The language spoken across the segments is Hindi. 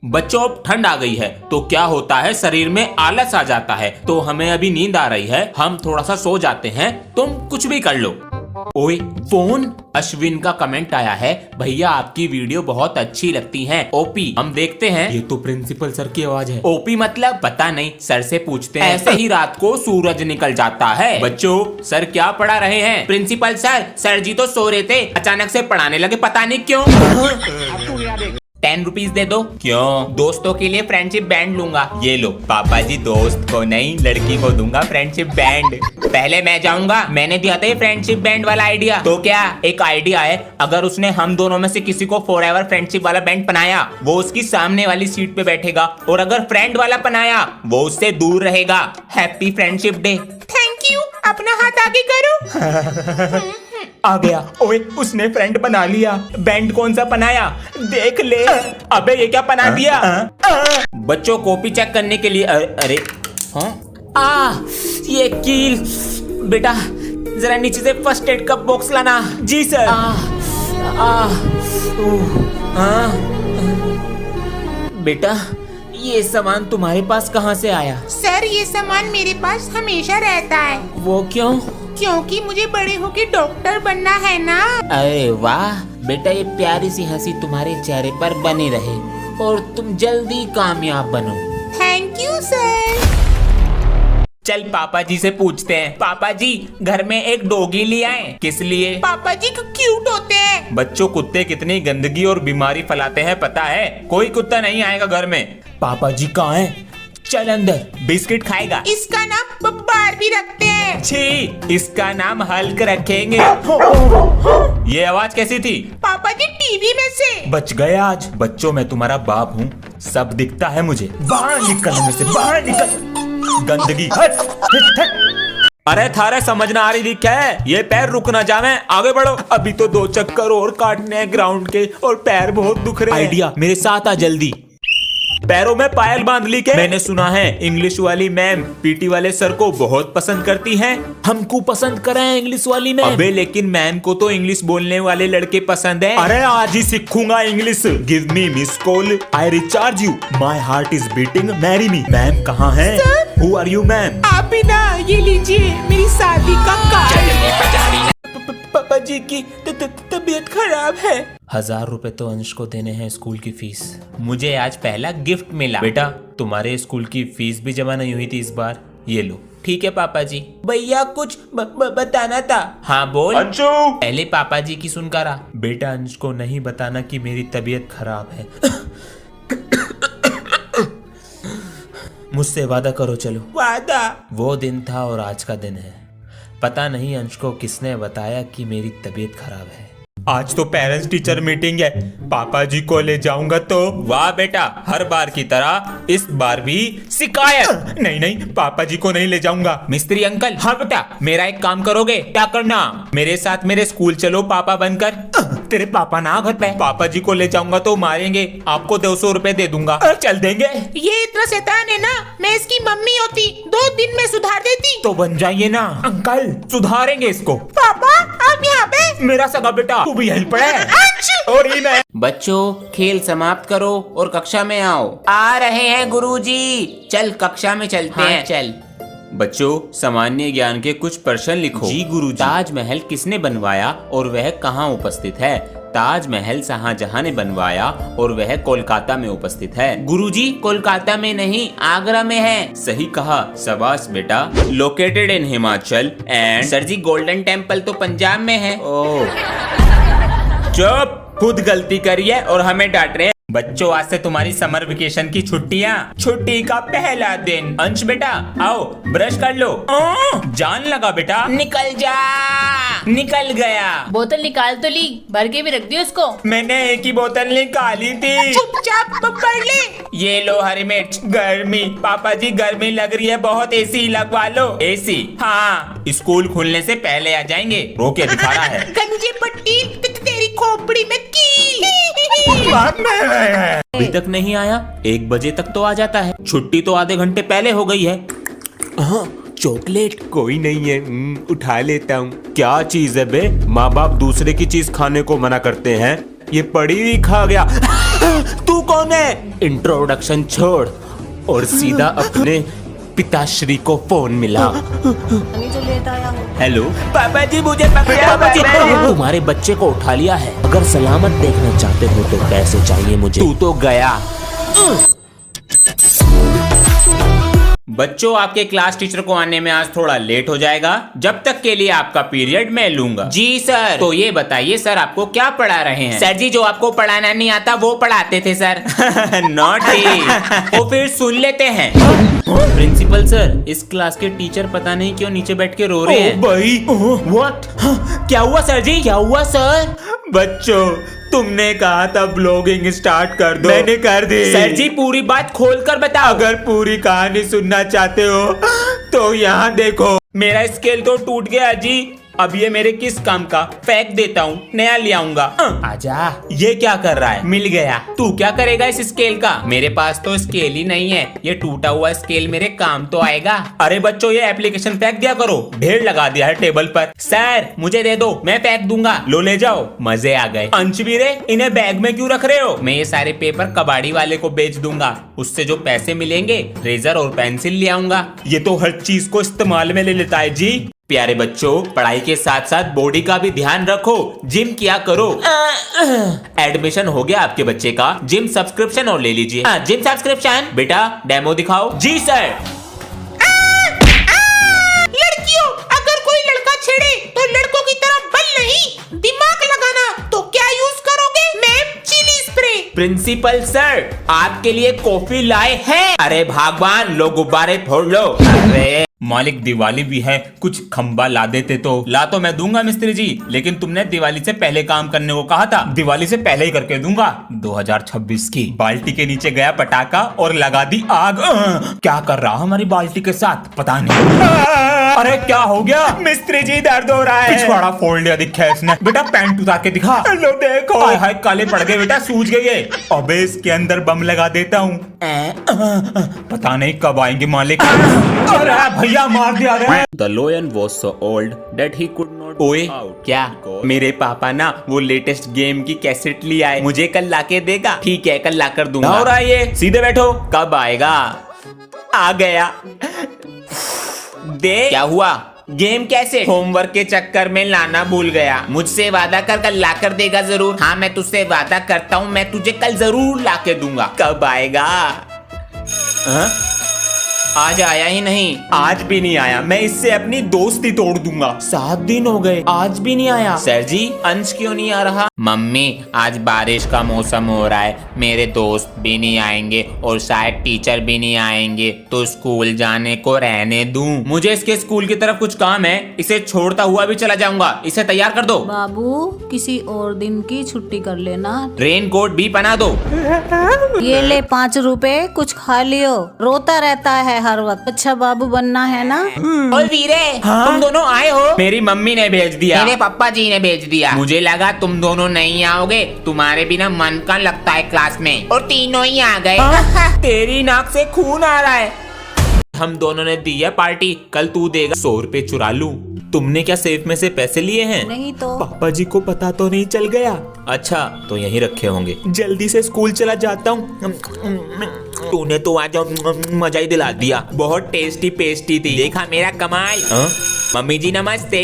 बच्चों अब ठंड आ गई है तो क्या होता है, शरीर में आलस आ जाता है। तो हमें अभी नींद आ रही है, हम थोड़ा सा सो जाते हैं, तुम कुछ भी कर लो। ओए फोन, अश्विन का कमेंट आया है, भैया आपकी वीडियो बहुत अच्छी लगती है ओपी। हम देखते हैं। ये तो प्रिंसिपल सर की आवाज है। ओपी मतलब पता नहीं, सर से पूछते हैं। ऐसे ही रात को सूरज निकल जाता है। बच्चों सर क्या पढ़ा रहे हैं? प्रिंसिपल सर, सर जी तो सो रहे थे, अचानक से पढ़ाने लगे, पता नहीं क्यों। 10 रुपीज दे दो। क्यों? दोस्तों के लिए फ्रेंडशिप बैंड लूंगा। ये लो। पापा जी दोस्त को नहीं, लड़की को दूंगा फ्रेंडशिप बैंड। पहले मैं जाऊंगा, मैंने दिया था ये फ्रेंडशिप बैंड वाला आइडिया। तो क्या एक आइडिया है, अगर उसने हम दोनों में से किसी को फॉरएवर फ्रेंडशिप वाला बैंड बनाया, वो उसकी सामने वाली सीट पे बैठेगा, और अगर फ्रेंड वाला बनाया, वो उससे दूर रहेगा। Happy friendship day. Thank you. अपना हाथ आगे करो। आ गया। ओए उसने फ्रेंड बना लिया। बैंड कौन सा बनाया देख ले। अबे ये क्या बना दिया? बच्चों कॉपी चेक करने के लिए अरे हाँ, ये कील। बेटा जरा नीचे से फर्स्ट एड का बॉक्स लाना। जी सर। बेटा ये सामान तुम्हारे पास कहाँ से आया? सर ये सामान मेरे पास हमेशा रहता है। वो क्यों? क्योंकि मुझे बड़े होके डॉक्टर बनना है ना। अरे वाह बेटा, ये प्यारी सी हंसी तुम्हारे चेहरे पर बनी रहे और तुम जल्दी कामयाब बनो। Thank you sir. चल पापा जी से पूछते हैं। पापा जी घर में एक डॉगी ले आए। किस लिए? पापा जी क्यूट होते हैं। बच्चों कुत्ते कितनी गंदगी और बीमारी फैलाते हैं पता है? कोई कुत्ता नहीं आएगा घर में। पापा जी कहाँ हैं? चल अंदर। बिस्किट खाएगा? इसका नाम बारबी रखते हैं। छी, इसका नाम हल्क रखेंगे। ये आवाज कैसी थी? पापा जी टीवी में से। बच गए आज। बच्चों मैं तुम्हारा बाप हूँ, सब दिखता है मुझे। बाहर निकल में से, बाहर निकल। गंदगी हट, हट, हट। अरे थारे समझ ना आ रही थी क्या? ये पैर रुक ना जावे, आगे बढ़ो। अभी तो 2 चक्कर और काटने हैं ग्राउंड के और पैर बहुत दुख रहे हैं। आइडिया, मेरे साथ आ जल्दी। पैरों में पायल बांध ली के? मैंने सुना है इंग्लिश वाली मैम पीटी वाले सर को बहुत पसंद करती हैं। हमको पसंद करें इंग्लिश वाली मैम? अबे लेकिन मैम को तो इंग्लिश बोलने वाले लड़के पसंद हैं। अरे आज ही सीखूंगा English. Give me miss call, I recharge you, my heart is beating, marry me. Ma'am कहाँ है? Who are you ma'am? आप भी ना, ये लीजिए मेरी शादी का कार्ड। पापा जी की तबीयत खराब है। 1000 रुपए तो अंश को देने हैं स्कूल की फीस। मुझे आज पहला गिफ्ट मिला। बेटा तुम्हारे स्कूल की फीस भी जमा नहीं हुई थी इस बार, ये लो। ठीक है पापा जी। भैया कुछ बताना था। हाँ बोल अंशु। पहले पापा जी की सुन कर आ। बेटा अंश को नहीं बताना कि मेरी तबीयत खराब है। मुझसे वादा करो चलो। वादा? वो दिन था और आज का दिन है। पता नहीं अंश को किसने बताया कि मेरी तबीयत खराब है। आज तो पेरेंट्स टीचर मीटिंग है, पापा जी को ले जाऊंगा तो। वाह बेटा, हर बार की तरह इस बार भी शिकायत। नहीं नहीं, पापा जी को नहीं ले जाऊंगा। मिस्त्री अंकल। हाँ बेटा, मेरा एक काम करोगे? क्या करना? मेरे साथ मेरे स्कूल चलो पापा बनकर। तेरे पापा ना घर पे। पापा जी को ले जाऊंगा तो मारेंगे, आपको 200 रुपए दे दूंगा। चल देंगे। ये इतना शैतान है ना, मैं इसकी मम्मी होती 2 दिन में सुधार देती। तो बन जाइए ना अंकल, सुधारेंगे इसको। पापा आप यहाँ पे? मेरा सगा बेटा, तू भी यहीं पड़ा है। और ही मैं। बच्चों खेल समाप्त करो और कक्षा में आओ। आ रहे हैं गुरुजी। चल कक्षा में चलते हैं। चल बच्चों सामान्य ज्ञान के कुछ प्रश्न लिखो। जी गुरुजी। ताजमहल किसने बनवाया और वह कहाँ उपस्थित है? ताजमहल शाहजहां ने बनवाया और वह कोलकाता में उपस्थित है। गुरुजी कोलकाता में नहीं, आगरा में है। सही कहा, शाबाश बेटा। Located in Himachal and. Sir ji golden temple तो पंजाब में है। ओह चुप, खुद गलती करी है और हमें डांट रहे हैं। बच्चों आज से तुम्हारी समर वेकेशन की छुट्टियाँ। छुट्टी का पहला दिन। अंश बेटा आओ, ब्रश कर लो। जान लगा बेटा। निकल जा। निकल गया। बोतल निकाल तो ली, भर के भी रख दी उसको। मैंने एक ही बोतल निकाली थी। चुपचाप पढ़ ले। ये लो हरी मिर्च। गर्मी पापा जी, गर्मी लग रही है बहुत, एसी लगवा लो। एसी? हाँ, स्कूल खुलने से पहले आ जाएंगे। रोके दिखा रहा है। गंजे पट्टी तेरी खोपड़ी में कील। अभी तक नहीं आया? 1 बजे तक तो आ जाता है। छुट्टी तो आधे घंटे पहले हो गई है। चॉकलेट? कोई नहीं है, उठा लेता हूँ। क्या चीज है बे? माँ बाप दूसरे की चीज खाने को मना करते हैं, ये पड़ी हुई खा गया। तू कौन है? इंट्रोडक्शन छोड़ और सीधा अपने पिताश्री को फोन मिला। हेलो पापा जी मुझे पापा जी तुम्हारे बच्चे को उठा लिया है। अगर सलामत देखना चाहते हो तो पैसे चाहिए मुझे। तू तो गया। बच्चों, आपके क्लास टीचर को आने में आज थोड़ा लेट हो जाएगा। जब तक के लिए आपका पीरियड मैं लूंगा। जी सर। तो ये बताइए सर, आपको क्या पढ़ा रहे हैं? सर जी, जो आपको पढ़ाना नहीं आता वो पढ़ाते थे सर। नॉटी। तो फिर सुन लेते हैं। प्रिंसिपल सर, इस क्लास के टीचर पता नहीं क्यों नीचे बैठ के रो रहे हैं। भाई व्हाट? क्या हुआ सर जी? क्या हुआ सर? बच्चों, तुमने कहा था ब्लॉगिंग स्टार्ट कर दो, मैंने कर दी। सर जी, पूरी बात खोल कर बताओ। अगर पूरी कहानी सुनना चाहते हो तो यहाँ देखो। मेरा स्केल तो टूट गया जी। अब ये मेरे किस काम का? फेंक देता हूँ, नया ले आऊंगा। आजा। ये क्या कर रहा है? मिल गया। तू क्या करेगा इस स्केल का? मेरे पास तो स्केल ही नहीं है। ये टूटा हुआ स्केल मेरे काम तो आएगा। अरे बच्चों, ये एप्लीकेशन फेंक दिया करो। ढेर लगा दिया है टेबल पर। सर मुझे दे दो, मैं फेंक दूंगा। लो ले जाओ। मजे आ गए। अंशवीरे, इन्हें बैग में क्यों रख रहे हो? मैं ये सारे पेपर कबाड़ी वाले को बेच दूंगा। उससे जो पैसे मिलेंगे रेजर और पेंसिल ले आऊंगा। ये तो हर चीज को इस्तेमाल में ले लेता है जी। प्यारे बच्चों, पढ़ाई के साथ साथ बॉडी का भी ध्यान रखो। जिम किया करो। एडमिशन हो गया आपके बच्चे का? जिम सब्सक्रिप्शन और ले लीजिए। Gym subscription. बेटा डेमो दिखाओ। जी सर। लड़कियों, अगर कोई लड़का छेड़े तो लड़कों की तरह बल नहीं, दिमाग लगाना। तो क्या यूज करोगे? Ma'am, chilli spray. Principal sir, आपके लिए कॉफी लाए हैं। अरे भगवान, लो गुब्बारे फोड़ लो। अरे मालिक, दिवाली भी है, कुछ खंबा ला देते तो। ला तो मैं दूंगा मिस्त्री जी, लेकिन तुमने दिवाली से पहले काम करने को कहा था। दिवाली से पहले ही करके दूंगा। 2026 की। बाल्टी के नीचे गया पटाखा और लगा दी आग। क्या कर रहा हमारी बाल्टी के साथ पता नहीं। अरे क्या हो गया? मिस्त्री जी, दर्द हो रहा है। पिछवाड़ा फोड़ लिया दिखा है इसने। बेटा पैंट उतार के दिखा। लो देखो। हाय हाय, काले पड़ गए बेटा, सूज गई है। अबे इसके अंदर बम लगा देता हूँ। पता नहीं कब आएंगे मालिक। अरे भैया, मार दिया रे। The lion was so old that he could not. ओए क्या? मेरे पापा ना वो लेटेस्ट गेम की कैसेट ले आए, मुझे कल लाके देगा? ठीक है, कल लाकर दूंगा। हो रहा है ये? सीधे बैठो। कब आएगा? आ गया। दे। क्या हुआ? गेम कैसे? होमवर्क के चक्कर में लाना भूल गया। मुझसे वादा कर कल लाकर देगा जरूर। हाँ, मैं तुझसे वादा करता हूँ, मैं तुझे कल जरूर लाके दूंगा। कब आएगा? हाँ? आज आया ही नहीं। आज भी नहीं आया। मैं इससे अपनी दोस्ती तोड़ दूंगा। 7 दिन हो गए, आज भी नहीं आया। सर जी, अंश क्यों नहीं आ रहा? मम्मी, आज बारिश का मौसम हो रहा है, मेरे दोस्त भी नहीं आएंगे और शायद टीचर भी नहीं आएंगे, तो स्कूल जाने को रहने दूं। मुझे इसके स्कूल की तरफ कुछ काम है, इसे छोड़ता हुआ भी चला जाऊंगा। इसे तैयार कर दो। बाबू, किसी और दिन की छुट्टी कर लेना। रेन कोट भी पहना दो। ये ले 5 रुपए, कुछ खा लियो। रोता रहता है हर वक्त। अच्छा बाबू बनना है ना? और वीरे, तुम दोनों आए हो? मेरी मम्मी ने भेज दिया। मेरे पापा जी ने भेज दिया। मुझे लगा तुम दोनों नहीं आओगे, तुम्हारे बिना मन का लगता है क्लास में। और तीनों ही आ गए। तेरी नाक से खून आ रहा है। हम दोनों ने दी है पार्टी, कल तू देगा। 100 रुपए चुरा लूं। तुमने क्या सेफ में से पैसे लिए हैं? नहीं तो। पापा जी को पता तो नहीं चल गया? अच्छा, तो यहीं रखे होंगे। जल्दी से स्कूल चला जाता हूँ। तूने तो आज मजा ही दिला दिया। बहुत टेस्टी पेस्टी थी। देखा मेरा कमाल। मम्मी जी नमस्ते।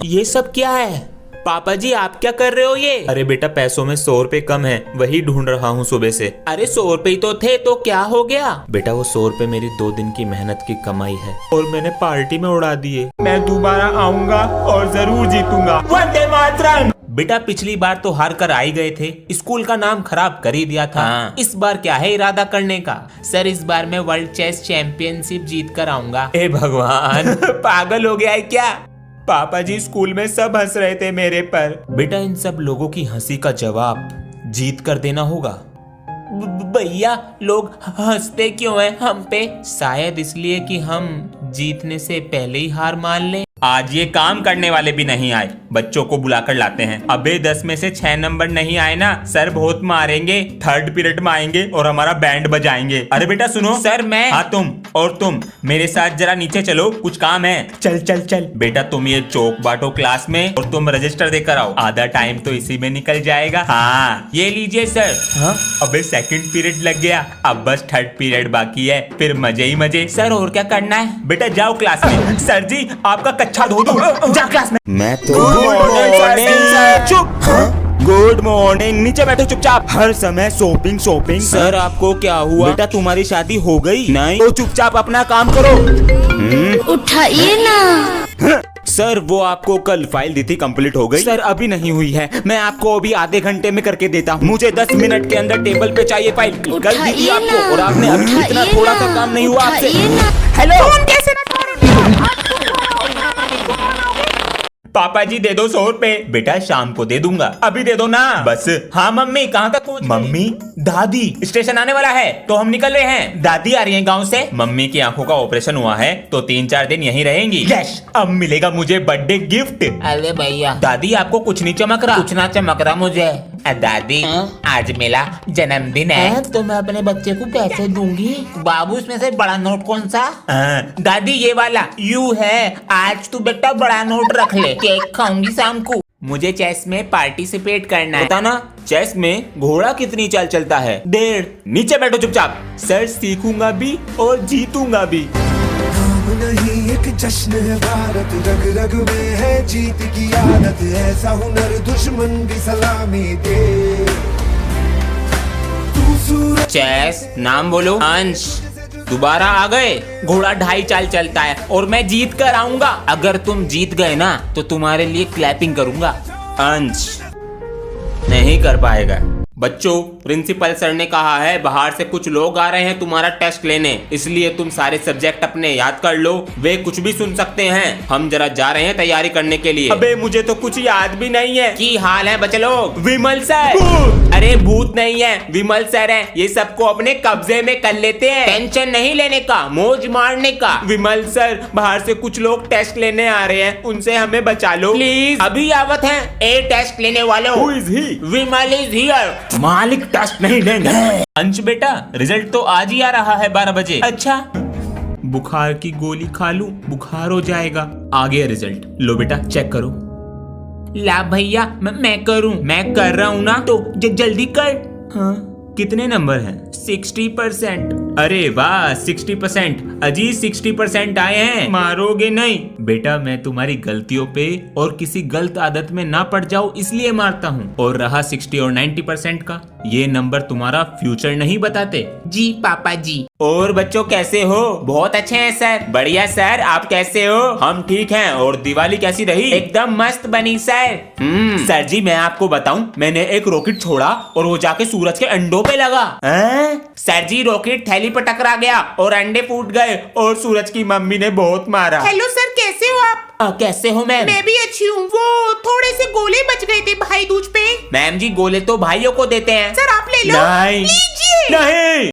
ये सब क्या है? पापा जी, आप क्या कर रहे हो ये? अरे बेटा, पैसों में 100 रुपए कम है, वही ढूंढ रहा हूँ सुबह से। अरे 100 रुपए तो थे, तो क्या हो गया? बेटा, वो 100 रुपए मेरी 2 दिन की मेहनत की कमाई है और मैंने पार्टी में उड़ा दिए। मैं दोबारा आऊंगा और जरूर जीतूंगा। वंदे मातरम। बेटा, पिछली बार तो हार कर आई गए थे, स्कूल का नाम खराब कर ही दिया था। इस बार क्या है इरादा करने का? सर, इस बार मैं वर्ल्ड चेस चैंपियनशिप जीत कर आऊंगा। हे भगवान, पागल हो गया है क्या? पापा जी, स्कूल में सब हंस रहे थे मेरे पर। बेटा, इन सब लोगों की हंसी का जवाब जीत कर देना होगा। भैया, लोग हंसते क्यों हैं हम पे? शायद इसलिए कि हम जीतने से पहले ही हार मान लें। आज ये काम करने वाले भी नहीं आए, बच्चों को बुलाकर लाते हैं। अबे 10 में से 6 नंबर नहीं आए ना, सर बहुत मारेंगे। 3rd पीरियड में आएंगे और हमारा बैंड बजाएंगे। अरे बेटा सुनो। सर मैं। हाँ तुम और तुम मेरे साथ जरा नीचे चलो, कुछ काम है। चल चल चल बेटा, तुम ये चौक बांटो क्लास में और तुम रजिस्टर देकर आओ। आधा टाइम तो इसी में निकल जाएगा। हाँ ये लीजिए सर। हाँ अबे सेकंड पीरियड लग गया, अब बस थर्ड पीरियड बाकी है, फिर मजे ही मजे। सर और क्या करना है? बेटा जाओ क्लास में। सर जी आपका कच्चा धो दो, जा क्लास में। मैं तो चुप। गुड मॉर्निंग, नीचे बैठो चुपचाप। हर समय शॉपिंग शॉपिंग। सर आपको क्या हुआ? बेटा तुम्हारी शादी हो गई? नहीं। तो चुपचाप अपना काम करो। उठाइए ना। सर वो आपको कल फाइल दी थी, कंप्लीट हो गई? सर अभी नहीं हुई है, मैं आपको अभी आधे घंटे में करके देता हूँ। मुझे 10 मिनट के अंदर टेबल पे चाहिए फाइल। कल दी थी आपको और आपने अभी इतना थोड़ा सा काम नहीं हुआ आपसे। हेलो पापा जी दे दो 100 रुपए। बेटा शाम को दे दूंगा, अभी दे दो ना बस। हाँ मम्मी कहाँ तक पहुँच? मम्मी दादी स्टेशन आने वाला है तो हम निकल रहे हैं। दादी आ रही है गांव से। मम्मी की आंखों का ऑपरेशन हुआ है तो 3-4 दिन यहीं रहेंगी। यस, अब मिलेगा मुझे बर्थडे गिफ्ट। अरे भैया दादी आपको कुछ नहीं चमक रहा? कुछ ना चमक रहा मुझे। दादी आज मेरा जन्मदिन है। तो मैं अपने बच्चे को कैसे दूंगी? बाबू इसमें से बड़ा नोट कौन सा? दादी ये वाला यू है। आज तू बेटा बड़ा नोट रख ले, केक खाऊंगी शाम को। मुझे चेस में पार्टिसिपेट करना है। पता ना चेस में घोड़ा कितनी चाल चलता है? 1.5। नीचे बैठो चुपचाप। सर सीखूंगा भी और जीतूंगा भी। नहीं एक जश्न है भारत, रग रग में है जीत की आदत, ऐसा हुनर दुश्मन भी सलामी दे। तू सूरज चेस नाम बोलो। अंश दोबारा आ गए। घोड़ा 2.5 चाल चलता है और मैं जीत कर आऊंगा। अगर तुम जीत गए ना तो तुम्हारे लिए क्लैपिंग करूंगा। अंश नहीं कर पाएगा। बच्चों प्रिंसिपल सर ने कहा है बाहर से कुछ लोग आ रहे हैं तुम्हारा टेस्ट लेने, इसलिए तुम सारे सब्जेक्ट अपने याद कर लो। वे कुछ भी सुन सकते हैं। हम जरा जा रहे हैं तैयारी करने के लिए। अबे मुझे तो कुछ याद भी नहीं है। की हाल है बच्चे लोग? विमल सर। अरे भूत नहीं है, विमल सर है। ये सबको अपने कब्जे में कर लेते हैं। टेंशन नहीं लेने का, मौज मारने का। विमल सर बाहर से कुछ लोग टेस्ट लेने आ रहे हैं, उनसे हमें बचा लो प्लीज। अभी आवत है। ए टेस्ट लेने वालों। Who is he? Vimal is here. मालिक टेस्ट नहीं लेंगे। अंश बेटा रिजल्ट तो आज ही आ रहा है 12 बजे। अच्छा बुखार की गोली खा लूं, बुखार हो जाएगा। आ गया रिजल्ट, लो बेटा चेक करो। ला भैया मैं करूं। मैं कर रहा हूं ना तो जल्दी कर। हाँ कितने नंबर हैं? 60%। अरे वाह 60%। अजी 60% आए हैं, मारोगे नहीं? बेटा मैं तुम्हारी गलतियों पे और किसी गलत आदत में ना पड़ जाऊं इसलिए मारता हूँ। और रहा 60 और 90% का, ये नंबर तुम्हारा फ्यूचर नहीं बताते। जी पापा जी। और बच्चों कैसे हो? बहुत अच्छे हैं सर। बढ़िया सर, आप कैसे हो? हम ठीक हैं। और दिवाली कैसी रही? एकदम मस्त बनी सर। सर जी मैं आपको बताऊं, मैंने एक रॉकेट छोड़ा और वो जाके सूरज के अंडों पे लगा। सर जी रॉकेट थैली पर टकरा गया और अंडे फूट गए और सूरज की मम्मी ने बहुत मारा। हेलो सर, कैसे हो आप? कैसे हो मैम? मैं भी अच्छी हूँ। वो थोड़े से गोले बच गए थे भाई दूज पे। मैम जी गोले तो भाइयों को देते हैं। सर आप ले लो। नहीं लीजिए। नहीं